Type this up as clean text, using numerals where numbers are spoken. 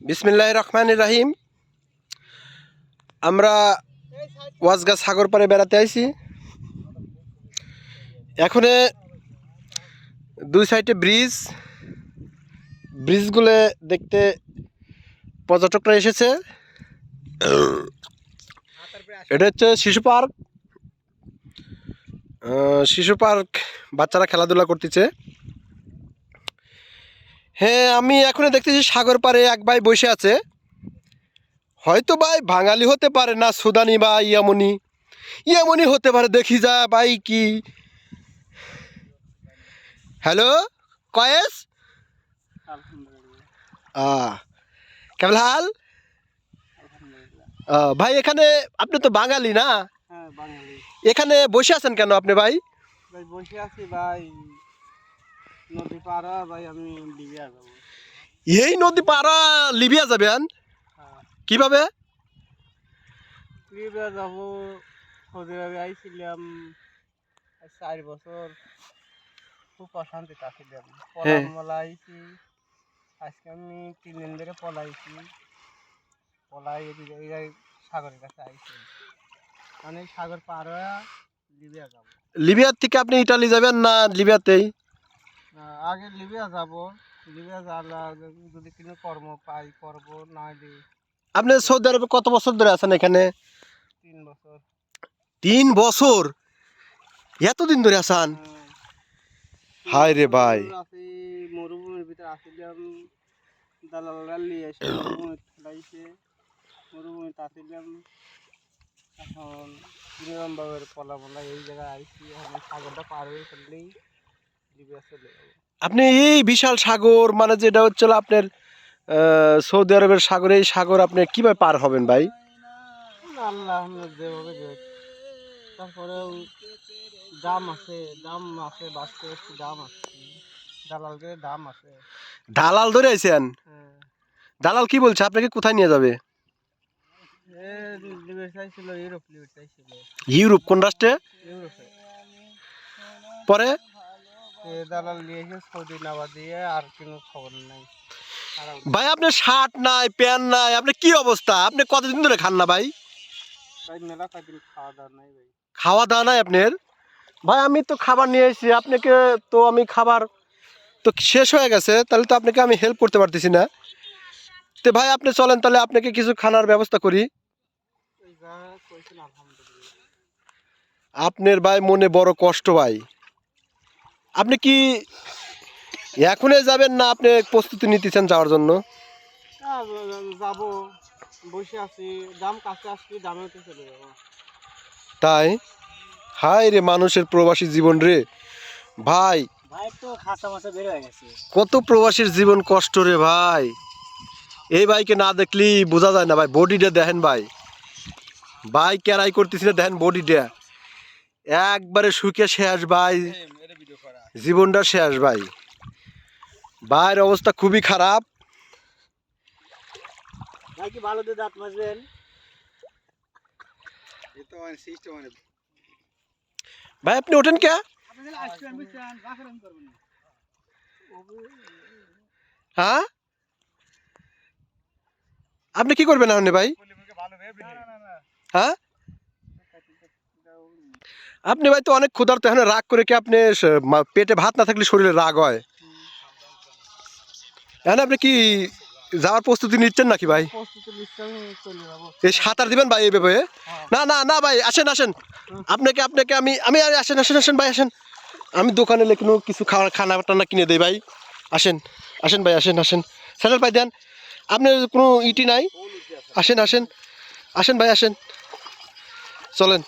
বিসমিল্লাহির রহমানির রহিম। আমরা ওয়াজগাছ সাগর পাড়ে বেড়াতে আইছি। এখানে দুই সাইডে ব্রিজগুলো দেখতে পর্যটকরা এসেছে। এটা হচ্ছে শিশু পার্ক বাচ্চারা খেলাধুলা করতেছে। হ্যাঁ, আমি এখন দেখতেছি সাগর পাড়ে এক ভাই বসে আছে। হয়তো ভাই বাঙালি হতে পারে, না সুদানি বা ইয়ামনি হতে পারে। দেখি যা ভাই কি। হ্যালো কয়েস, কেমন হাল? ভাই এখানে আপনি তো বাঙালি না? হ্যাঁ বাঙালি। এখানে বসে আছেন কেন আপনি ভাই? ভাই বসে আছি ভাই, নদী পার ভাই, আমি লিবিয়া যাব। এই নদী পাড়া লিবিয়া যাবেন? হ্যাঁ কিভাবে? লিবিয়া যাব, সৌদি আরবে আইছিলাম 4 বছর, খুব অশান্তিতে আছিলাম। পলামলা আইছি, আজকে আমি 3 দিন ধরে পলাই এদিকে সাগরের কাছে আইছি, মানে সাগর পার হয়ে লিবিয়া যাব। লিবিয়ার থেকে আপনি ইটালি যাবেন না লিবিয়াতেই? আগে লিবিয়া যাব, লিবিয়া যাওয়া যদি কোনো কর্ম পাই করবো, না হলে। আপনি সৌদি আরবে কত বছর ধরে আছেন এখানে? 3 বছর। 3 বছর? এতদিন ধরে আছেন? হায় রে ভাই। মরুভূমির ভিতরে আসিলাম, দালালরা নিয়ে এসে মরুভূমি ফেলাইছে, মরুভূমিতে আসিলাম। এখন বিরামবাবের পলামলা এই জায়গায় আইছি, এখন সাগরটা পার হয়ে ফেললেই লিবিয়া চলে যাবো। আপনি এই বিশাল সাগর, মানে যেটা হচ্ছিল আপনার সৌদি আরবের সাগর, এই সাগর আপনি কিভাবে পার হবেন ভাই? আল্লাহ যেভাবে দেখ, তারপরেও দাম আছে বাঁচতে একটু দাম আছে, দালালদের দাম আছে। দালাল ধরে আইছেন? হ্যাঁ, দালাল কি বলছে আপনাকে কোথায় নিয়ে যাবে? লিবিয়া চাইছিল, ইউরোপ চাইছিল। ইউরোপ? কোন রাষ্ট্রে? ইউরোপে। পরে দালাল নিয়ে এসে সৌদি নাবা দিয়ে, আর কোনো খবর নাই। ভাই আপনার শার্ট নাই, প্যান্ট নাই, আপনার কি অবস্থা? আপনি কতদিন ধরে খান না ভাই? ভাই মেলা কয়দিন খাওয়া দাওয়া নাই ভাই। খাওয়া দাওয়া নাই আপনার? ভাই আমি তো খাবার নিয়ে এসেছি আপনাকে, তো আমি খাবার তো শেষ হয়ে গেছে, তাহলে তো আপনাকে আমি হেল্প করতে পারতেছি না। তো ভাই আপনি চলেন, তাহলে আপনাকে কিছু খানার ব্যবস্থা করি। আপনার ভাই মনে বড় কষ্ট ভাই। আপনি কি এখনই যাবেন না আপনি প্রস্তুতি নিতেছেন যাওয়ার জন্য? যাব, বসে আছি, দাম কাছে আসছি, দামে চলে যাবো। তাই? হায় রে মানুষের প্রবাসী জীবন রে ভাই। ভাই তো খাসা মাছা বের হয়ে গেছে। কত প্রবাসীর জীবন কষ্ট রে ভাই। এই ভাইকে না দেখলেই বোঝা যায় না ভাই। বডিটা দেখেন ভাই, ভাই কেরাই করতেছিল, দেখেন বডিটা একবারে শুকিয়ে শেষ ভাই, জীবনটা শেষ ভাই। ভাইয়ের অবস্থা খুবই খারাপ। ভাই কি ভালো দিয়ে দাঁত মাজবেন? ভাই আপনি ওঠেন কে? হ্যাঁ, আপনি কি করবেন এখন ভাই? হ্যাঁ, আপনি ভাই তো অনেক ক্ষুধার্ত, এখন রাগ করে কি আপনি পেটে ভাত না থাকলে শরীরে রাগ হয়? এখন আপনি কি যাওয়ার প্রস্তুতি নিচ্ছেন নাকি ভাই? এই সাঁতার দিবেন ভাই এইভাবে? না না না ভাই, আসেন আসেন, আপনাকে আপনাকে আমি আমি আসেন আসেন আসেন ভাই আসেন। আমি দোকানে লেখনো কিছু খানা টানা কিনে দেই ভাই। আসেন আসেন ভাই, আসেন আসেন, স্যান্ডেল পাই দেন। আপনার কোনো ইটি নাই? আসেন আসেন আসেন ভাই, আসেন, চলেন।